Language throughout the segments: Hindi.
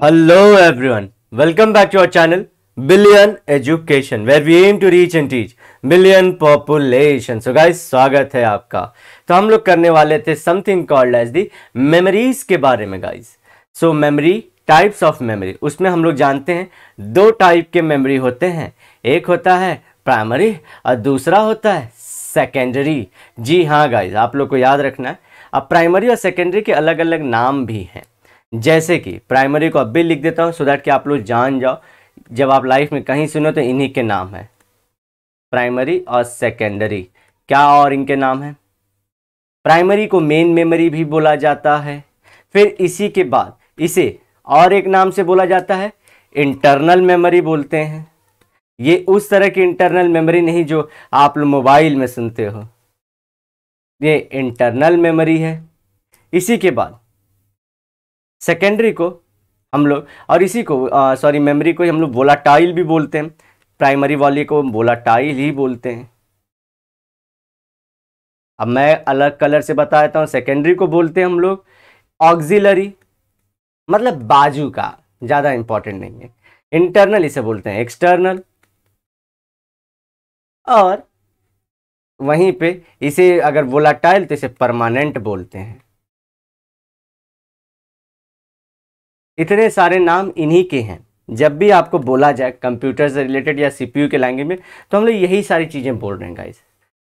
Hello everyone, welcome back to our channel Billion Education where we aim to reach and teach billion population. So guys, स्वागत है आपका। तो हम लोग करने वाले थे something called as the memories के बारे में guys. So memory, types of memory, उसमें हम लोग जानते हैं दो टाइप के मेमोरी होते हैं। एक होता है प्राइमरी और दूसरा होता है सेकेंडरी। जी हाँ गाइज, आप लोग को याद रखना है। अब प्राइमरी और सेकेंडरी के अलग अलग नाम भी हैं। जैसे कि प्राइमरी को अब भी लिख देता हूँ सो दैट कि आप लोग जान जाओ, जब आप लाइफ में कहीं सुनो तो इन्हीं के नाम है, प्राइमरी और सेकेंडरी। क्या और इनके नाम है? प्राइमरी को मेन मेमोरी भी बोला जाता है। फिर इसी के बाद इसे और एक नाम से बोला जाता है, इंटरनल मेमोरी बोलते हैं। ये उस तरह की इंटरनल मेमोरी नहीं जो आप लोग मोबाइल में सुनते हो, ये इंटरनल मेमोरी है। इसी के बाद सेकेंडरी को हम लोग और इसी को मेमोरी को हम लोग वोलाटाइल भी बोलते हैं। प्राइमरी वाले को वोलाटाइल ही बोलते हैं। अब मैं अलग कलर से बता देता हूँ। सेकेंडरी को बोलते हैं हम लोग ऑक्सिलरी, मतलब बाजू का, ज़्यादा इंपॉर्टेंट नहीं है। इंटरनल इसे बोलते हैं एक्सटर्नल, और वहीं पे इसे अगर वोलाटाइल तो इसे परमानेंट बोलते हैं। इतने सारे नाम इन्हीं के हैं। जब भी आपको बोला जाए कंप्यूटर से रिलेटेड या सीपीयू के लैंग्वेज में, तो हम लोग यही सारी चीज़ें बोल रहे हैं गाइस।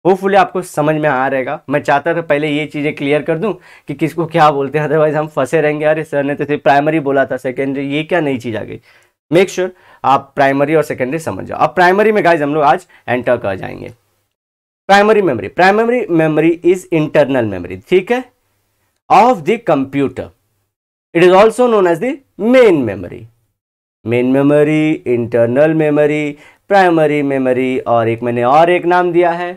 होपफुली आपको समझ में आ रहेगा। मैं चाहता था पहले ये चीज़ें क्लियर कर दूं कि किसको क्या बोलते हैं, अदरवाइज हम फंसे रहेंगे। अरे सर ने तो सिर्फ प्राइमरी बोला था, सेकेंडरी ये क्या नई चीज़ आ गई। मेक श्योर आप प्राइमरी और सेकेंडरी समझ जाओ। अब प्राइमरी में गाइज हम लोग आज एंटर कर जाएंगे। Primary memory is internal memory, ठीक है, of the computer. It is also known as the main memory. Main memory, internal memory, primary memory, और एक मैंने और एक नाम दिया है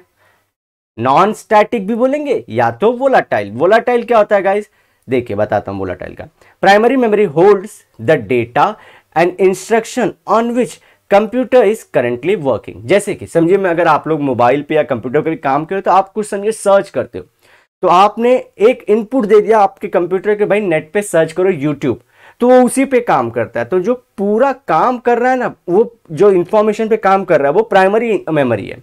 नॉन स्टैटिक भी बोलेंगे या तो वोलाटाइल। वोलाटाइल क्या होता है गाइस? देखिए बताता हूँ वोलाटाइल का। Primary memory holds the data and instruction on which computer is currently working. जैसे कि समझिए, मैं अगर आप लोग मोबाइल पे या कंप्यूटर पे काम करो तो आप कुछ समझिए सर्च करते हो, तो आपने एक इनपुट दे दिया आपके कंप्यूटर के, भाई नेट पे सर्च करो यूट्यूब, तो वो उसी पे काम करता है। तो जो पूरा काम कर रहा है ना, वो जो इंफॉर्मेशन पे काम कर रहा है वो प्राइमरी मेमोरी है।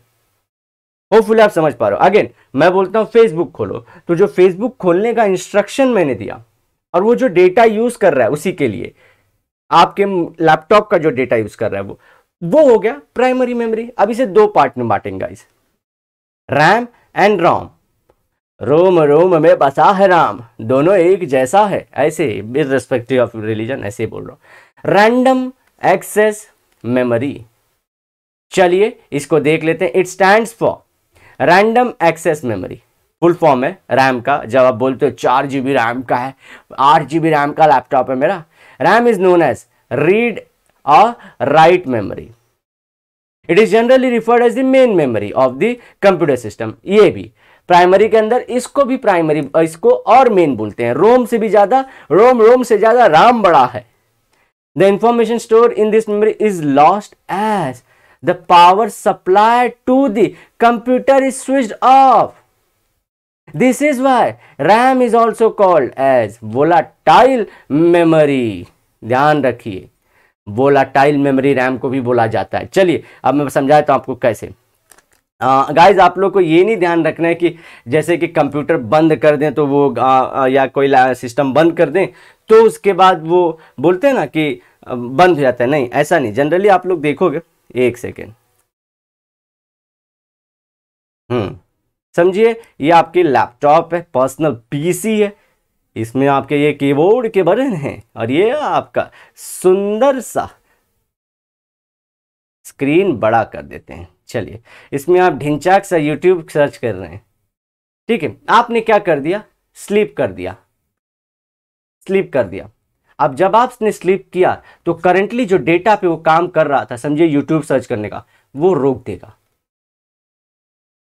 होपफुली आप समझ पा रहे हो। अगेन मैं बोलता हूँ फेसबुक खोलो, तो जो फेसबुक खोलने का इंस्ट्रक्शन मैंने दिया और वो जो डेटा यूज कर रहा है उसी के लिए, आपके लैपटॉप का जो डेटा यूज कर रहा है वो हो गया प्राइमरी मेमोरी। अब इसे दो पार्ट में बांटेंगे गाइस, रैम एंड रोम। रोम रोम में बसा है राम, दोनों एक जैसा है, ऐसे इर्रेस्पेक्टिव ऑफ रिलीजन, ऐसे बोल रहा हूं। रैंडम एक्सेस मेमोरी, चलिए इसको देख लेते हैं। It stands for random access memory. Full form है रैम का। जब आप बोलते हो 4 GB रैम का है, 8 GB रैम का लैपटॉप है मेरा, RAM is known as read और write memory. It is generally referred as the main memory of the computer system. ये भी प्राइमरी के अंदर इसको भी प्राइमरी, इसको और मेन बोलते हैं। रोम से भी ज्यादा, रोम से ज्यादा राम बड़ा है। The information store in this memory is lost as the power supply to the computer is switched off. This is why RAM is also called as volatile memory. ध्यान रखिए, वोलाटाइल मेमोरी रैम को भी बोला जाता है। चलिए अब मैं समझाता हूं आपको कैसे। गाइज आप लोग को ये नहीं ध्यान रखना है कि जैसे कि कंप्यूटर बंद कर दें तो वो या कोई सिस्टम बंद कर दें तो उसके बाद वो बोलते हैं ना कि बंद हो जाता है। नहीं, ऐसा नहीं। जनरली आप लोग देखोगे, एक सेकेंड, समझिए ये आपकी लैपटॉप है, पर्सनल पीसी है, इसमें आपके ये कीबोर्ड के बटन हैं और ये आपका सुंदर सा स्क्रीन बड़ा कर देते हैं। चलिए इसमें आप ढिंचाक सा यूट्यूब सर्च कर रहे हैं, ठीक है, आपने क्या कर दिया, स्लीप कर दिया। अब जब आपने स्लीप किया तो करंटली जो डेटा पे वो काम कर रहा था, समझिए यूट्यूब सर्च करने का, वो रोक देगा।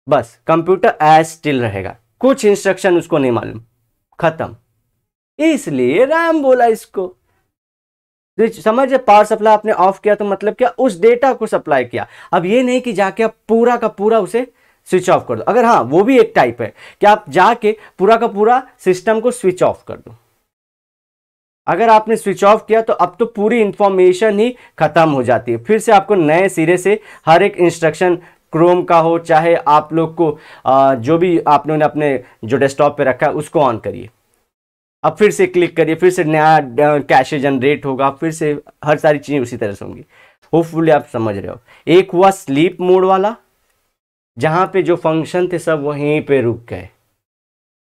बस कंप्यूटर एज स्टिल रहेगा, कुछ इंस्ट्रक्शन उसको नहीं मालूम, खत्म। इसलिए रैम बोला इसको। समझ, पावर सप्लाई आपने ऑफ किया तो मतलब क्या, उस डेटा को सप्लाई किया। अब ये नहीं कि जाके आप पूरा का पूरा उसे स्विच ऑफ कर दो। अगर हाँ, वो भी एक टाइप है कि आप जाके पूरा का पूरा सिस्टम को स्विच ऑफ कर दो, अगर आपने स्विच ऑफ किया तो अब तो पूरी इंफॉर्मेशन ही खत्म हो जाती है। फिर से आपको नए सिरे से हर एक इंस्ट्रक्शन, क्रोम का हो चाहे आप लोग को जो भी आप लोगों ने अपने जो डेस्कटॉप पे रखा है उसको ऑन करिए, अब फिर से क्लिक करिए, फिर से नया कैशे जनरेट होगा, फिर से हर सारी चीजें उसी तरह से होंगी। होपफुली आप समझ रहे हो। एक हुआ स्लीप मोड वाला, जहां पे जो फंक्शन थे सब वहीं पे रुक गए।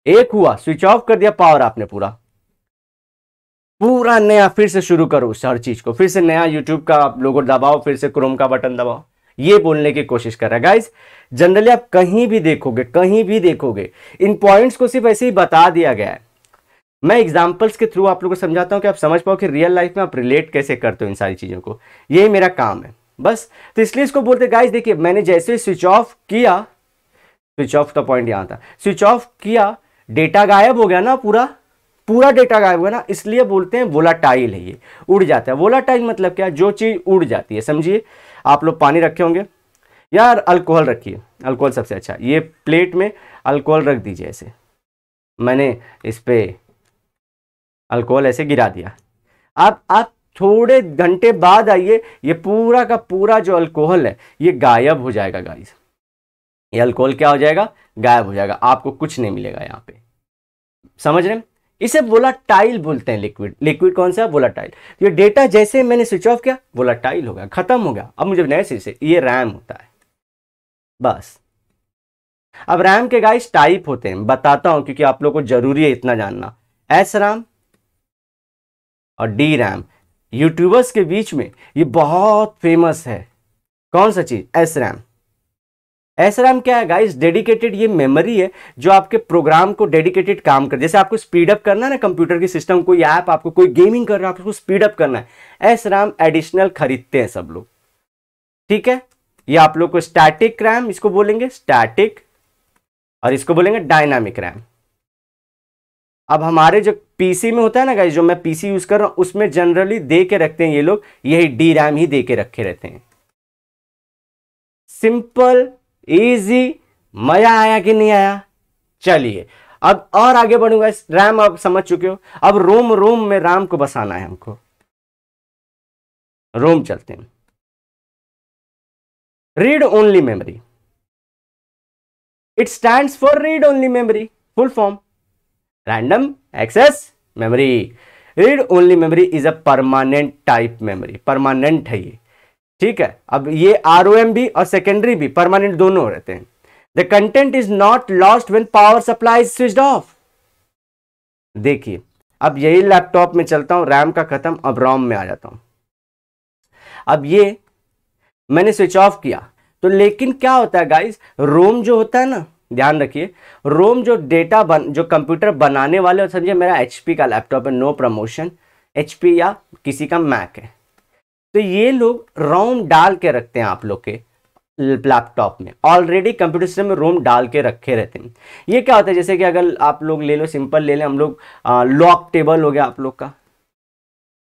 एक हुआ स्विच ऑफ कर दिया पावर आपने, पूरा नया फिर से शुरू करो उस हर चीज को, फिर से नया यूट्यूब का आप लोगो दबाओ, फिर से क्रोम का बटन दबाओ। ये बोलने की कोशिश कर रहा है गाइस। जनरली आप कहीं भी देखोगे इन पॉइंट्स को सिर्फ ऐसे ही बता दिया गया है। मैं एग्जांपल्स के थ्रू आप लोगों को समझाता हूं कि आप समझ पाओ कि रियल लाइफ में आप रिलेट कैसे करते हो इन सारी चीजों को। यही मेरा काम है बस। तो इसलिए इसको बोलते गाइस, देखिए मैंने जैसे स्विच ऑफ किया, स्विच ऑफ का पॉइंट यहां था, स्विच ऑफ किया, डेटा गायब हो गया ना, पूरा डेटा गायब हुआ ना, इसलिए बोलते हैं वोलाटाइल है, ये उड़ जाता है। वोलाटाइल मतलब क्या, जो चीज उड़ जाती है। समझिए आप लोग पानी रखे होंगे यार, अल्कोहल रखिए, अल्कोहल सबसे अच्छा, ये प्लेट में अल्कोहल रख दीजिए ऐसे, मैंने इस पे अल्कोहल ऐसे गिरा दिया। अब आप थोड़े घंटे बाद आइए, ये पूरा का पूरा जो अल्कोहल है ये गायब हो जाएगा गाइस। ये अल्कोहल क्या हो जाएगा, गायब हो जाएगा, आपको कुछ नहीं मिलेगा यहाँ पे। समझ रहे हैं? इसे वोलाटाइल बोलते हैं। लिक्विड कौन सा है, वोलाटाइल। ये डेटा जैसे मैंने स्विच ऑफ किया वोलाटाइल हो गया, खत्म हो गया। अब मुझे नए सिरे से, ये रैम होता है बस। अब रैम के गाइस टाइप होते हैं, बताता हूं क्योंकि आप लोग को जरूरी है इतना जानना। एस रैम और डी रैम, यूट्यूबर्स के बीच में ये बहुत फेमस है। कौन सा चीज, एस रैम। एस रैम क्या है गाइस, डेडिकेटेड ये मेमोरी है जो आपके प्रोग्राम को डेडिकेटेड काम कर, जैसे आपको स्पीड अप करना है ना कंप्यूटर के सिस्टम, कोई ऐप आपको, कोई गेमिंग कर रहा है आपको स्पीड अप करना है, एस रैम एडिशनल खरीदते हैं सब लोग, ठीक है। ये आप लोग को स्टैटिक रैम इसको बोलेंगे, स्टैटिक, और इसको बोलेंगे डायनामिक रैम। अब हमारे जो पीसी में होता है ना गाइस, जो मैं पीसी यूज कर रहा हूं उसमें जनरली दे के रखते हैं ये लोग, यही डी रैम ही दे के रखे रहते हैं। सिंपल, इजी, मजा आया कि नहीं आया? चलिए अब और आगे बढ़ूंगा। रैम आप समझ चुके हो, अब रोम में रैम को बसाना है हमको। रोम चलते हैं। Read only memory, it stands for read only memory, full form random access memory. Read only memory is a permanent type memory, permanent है ये, ठीक है। अब ये आरओएम भी और सेकेंडरी भी परमानेंट दोनों रहते हैं। The content is not lost when power supply is switched of. देखिए अब यही लैपटॉप में चलता हूं, रैम का खत्म, अब रोम में आ जाता हूं। अब ये मैंने स्विच ऑफ किया तो, लेकिन क्या होता है गाइस, रोम जो होता है ना, ध्यान रखिए, रोम जो डेटा जो कंप्यूटर बनाने वाले, और समझिए मेरा एचपी का लैपटॉप है, नो प्रमोशन, एचपी या किसी का मैक है, तो ये लोग रोम डाल के रखते हैं आप लोग के लैपटॉप में, ऑलरेडी कंप्यूटर सिस्टम में रोम डाल के रखे रहते हैं। ये क्या होता है, जैसे कि अगर आप लोग ले लो, सिंपल ले लें हम लोग, लॉक टेबल हो गया आप लोग का,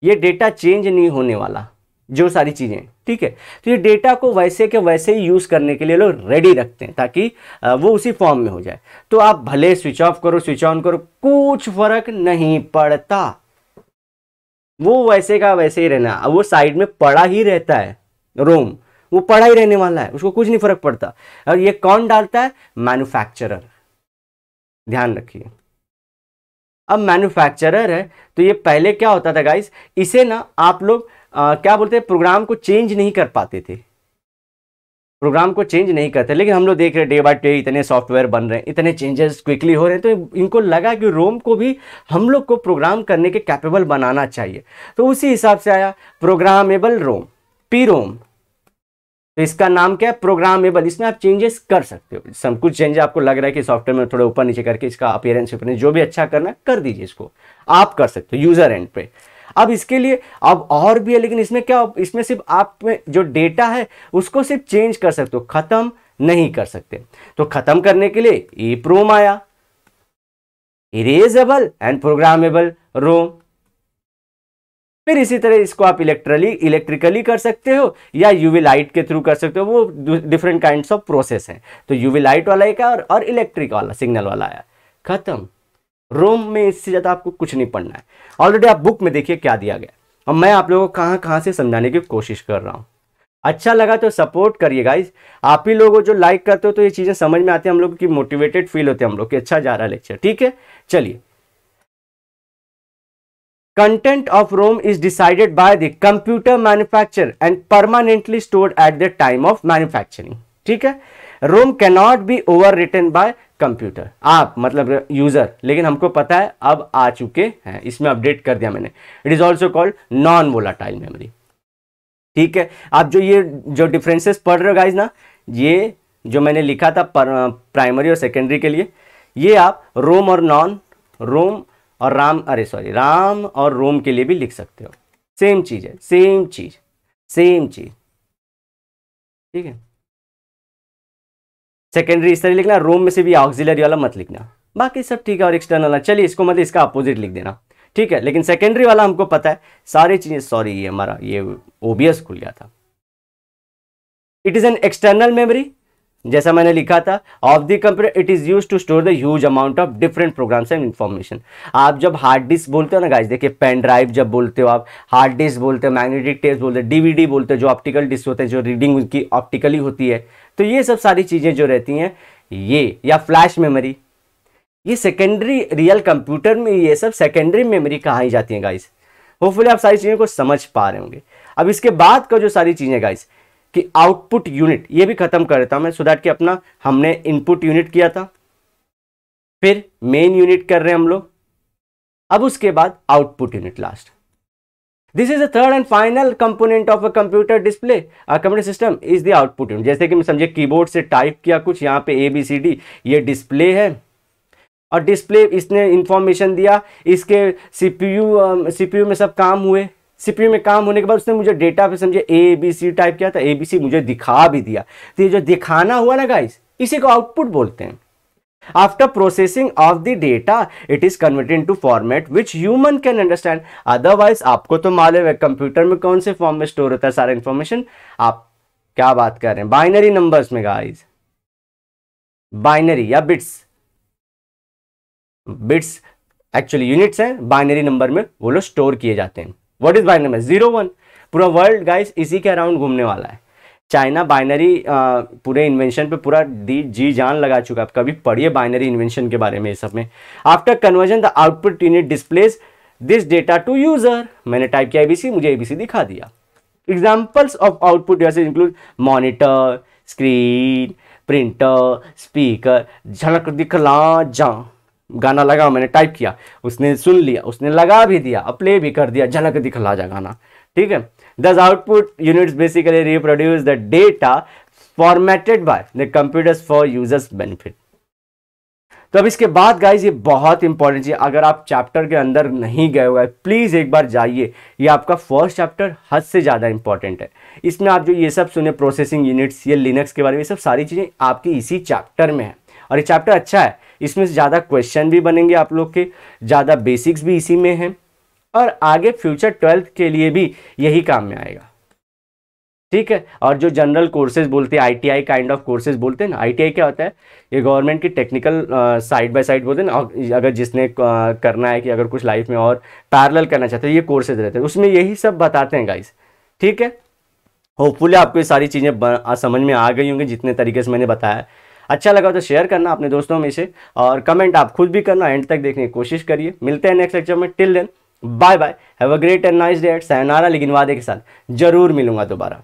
ये डेटा चेंज नहीं होने वाला, जो सारी चीजें, ठीक है। तो ये डेटा को वैसे के वैसे ही यूज करने के लिए लोग रेडी रखते हैं ताकि वो उसी फॉर्म में हो जाए। तो आप भले स्विच ऑफ करो स्विच ऑन करो, कुछ फर्क नहीं पड़ता, वो वैसे का वैसे ही रहना, वो साइड में पड़ा ही रहता है, रोम वो पड़ा ही रहने वाला है, उसको कुछ नहीं फर्क पड़ता। और ये कौन डालता है, मैन्युफैक्चरर, ध्यान रखिए। अब मैन्युफैक्चरर है तो ये पहले क्या होता था गाइस, इसे ना आप लोग क्या बोलते हैं, प्रोग्राम को चेंज नहीं कर पाते थे, प्रोग्राम को चेंज नहीं करते। लेकिन हम लोग देख रहे हैं डे बाय डे इतने सॉफ्टवेयर बन रहे हैं, इतने चेंजेस क्विकली हो रहे हैं, तो इनको लगा कि रोम को भी हम लोग को प्रोग्राम करने के कैपेबल बनाना चाहिए। तो उसी हिसाब से आया प्रोग्रामेबल रोम, पी रोम। तो इसका नाम क्या है, प्रोग्रामेबल। इसमें आप चेंजेस कर सकते हो, सब कुछ चेंज आपको लग रहा है कि सॉफ्टवेयर में थोड़ा ऊपर नीचे करके इसका अपीयरेंस जो भी अच्छा करना है कर दीजिए, इसको आप कर सकते हो यूजर एंड पे। अब इसके लिए अब और भी है, लेकिन इसमें क्या, इसमें सिर्फ आप में जो डेटा है उसको सिर्फ चेंज कर सकते हो, खत्म नहीं कर सकते। तो खत्म करने के लिए ईप्रोम आया, इरेजेबल एंड प्रोग्रामेबल रोम। फिर इसी तरह इसको आप इलेक्ट्रिकली कर सकते हो या यूवी लाइट के थ्रू कर सकते हो, वो डिफरेंट काइंड्स ऑफ प्रोसेस हैं। तो यूवी लाइट वाला एक और इलेक्ट्रिक वाला सिग्नल वाला आया, खत्म। रोम में इससे ज़्यादा आपको कुछ नहीं पढ़ना है। ऑलरेडी आप बुक में देखिए क्या दिया गया, और मैं आप लोगों को कहाँ कहाँ से समझाने की कोशिश कर रहा हूँ। अच्छा लगा तो सपोर्ट करिए गाइज, आप ही लोगों जो लाइक करते हो तो ये चीज़ें समझ में आती है, हम लोग की मोटिवेटेड फील होते हैं हम लोग कि अच्छा जा रहा है लेक्चर। ठीक है, चलिए। Content of ROM is decided by the computer manufacturer and permanently stored at the time of manufacturing. ठीक है, ROM cannot be overwritten by computer, आप मतलब यूजर, लेकिन हमको पता है अब आ चुके हैं, इसमें अपडेट कर दिया मैंने। It is also called non volatile memory. ठीक है, आप जो डिफरेंसेस पढ़ रहे हो गाइज ना, ये जो मैंने लिखा था प्राइमरी और सेकेंडरी के लिए, ये आप रोम और नॉन रोम और राम और रोम के लिए भी लिख सकते हो। सेम चीज है, सेम चीज। ठीक है, सेकेंडरी इस तरह लिखना, रोम में से भी ऑक्सिलरी वाला मत लिखना, बाकी सब ठीक है। और एक्सटर्नल, चलिए इसको मतलब इसका अपोजिट लिख देना। ठीक है, लेकिन सेकेंडरी वाला हमको पता है सारी चीजें। सॉरी, ये हमारा ये ओबीएस खुल गया था। It is an external memory, जैसा मैंने लिखा था, of the computer. It is used to store the huge amount of different programs and information. आप जब हार्ड डिस्क बोलते हो ना गाइस, देखिए पेन ड्राइव जब बोलते हो आप, हार्ड डिस्क बोलते हो, मैग्नेटिक टेप बोलते हो, डीवीडी बोलते हो, जो ऑप्टिकल डिस्क होते हैं, जो रीडिंग उनकी ऑप्टिकली होती है, तो ये सब सारी चीजें जो रहती हैं ये, या फ्लैश मेमोरी, ये सेकेंडरी, रियल कंप्यूटर में ये सब सेकेंडरी मेमोरी कहाई जाती है गाइस। होपफुली आप सारी चीज़ों को समझ पा रहे होंगे। अब इसके बाद का जो सारी चीज़ें गाइस कि आउटपुट यूनिट, ये भी खत्म कर देता हूं मैं, सो दैट कि अपना हमने इनपुट यूनिट किया था, फिर मेन यूनिट कर रहे हैं हम लोग, अब उसके बाद output unit last. This is the third and final component of a computer display, computer system is the output unit. जैसे कि मैं समझे कीबोर्ड से टाइप किया कुछ, यहाँ पे ABCD, ये डिस्प्ले है, और डिस्प्ले इसने इंफॉर्मेशन दिया, इसके सीपीयू में सब काम हुए, सीपीयू में काम होने के बाद उसने मुझे डेटा पे समझे ABC टाइप किया था, ABC मुझे दिखा भी दिया, तो ये जो दिखाना हुआ ना गाइस, इसी को आउटपुट बोलते हैं। After processing of the data it is converted into format which human can understand. Otherwise आपको तो मालूम है कंप्यूटर में कौन से फॉर्म में स्टोर होता है सारा इंफॉर्मेशन, आप क्या बात कर रहे हैं, बाइनरी नंबर्स में गाइस, बाइनरी या बिट्स एक्चुअली यूनिट्स हैं, बाइनरी नंबर में वो लोग स्टोर किए जाते हैं। What is binary number? 0 1। पूरा वर्ल्ड गाइस इसी के अराउंड घूमने वाला है। चाइना बाइनरी पूरे इन्वेंशन पे पूरा जी जान लगा चुका है। आप कभी पढ़िए बाइनरी इन्वेंशन के बारे में, सब में। After conversion the output unit displays this data to user. मैंने टाइप किया ABC, मुझे ABC दिखा दिया। एग्जाम्पल्स ऑफ आउटपुट जैसे include monitor, screen, printer, speaker. झलक दिखला जा, गाना लगा, मैंने टाइप किया, उसने सुन लिया, उसने लगा भी दिया, प्ले भी कर दिया, झलक दिखला जा गाना। ठीक है, दस output units basically reproduce the data formatted by the computers for users benefit. तो अब इसके बाद गाइज ये बहुत इंपॉर्टेंट चीज, अगर आप चैप्टर के अंदर नहीं गए हुए प्लीज एक बार जाइए, ये आपका फर्स्ट चैप्टर हद से ज्यादा इंपॉर्टेंट है। इसमें आप जो ये सब सुने प्रोसेसिंग यूनिट्स, ये लिनक्स के बारे में, ये सब सारी चीजें आपकी इसी चैप्टर में है, और ये चैप्टर अच्छा है, इसमें से ज़्यादा क्वेश्चन भी बनेंगे आप लोग के, ज़्यादा बेसिक्स भी इसी में हैं, और आगे फ्यूचर 12th के लिए भी यही काम में आएगा। ठीक है, और जो जनरल कोर्सेज बोलते हैं, ITI काइंड ऑफ कोर्सेज बोलते हैं ना, ITI क्या होता है, ये गवर्नमेंट की टेक्निकल साइड बाय साइड बोलते हैं ना, और अगर जिसने करना है कि अगर कुछ लाइफ में और पैरेलल करना चाहते हैं, ये कोर्सेज रहते हैं, उसमें यही सब बताते हैं गाइस। ठीक है, होपफुली आपको ये सारी चीज़ें समझ में आ गई होंगी जितने तरीके से मैंने बताया। अच्छा लगा तो शेयर करना अपने दोस्तों में से, और कमेंट आप खुद भी करना, एंड तक देखने की कोशिश करिए। मिलते हैं नेक्स्ट लेक्चर में, till then bye bye, have a great and nice day, sayonara, लेकिन वादे के साथ जरूर मिलूंगा दोबारा।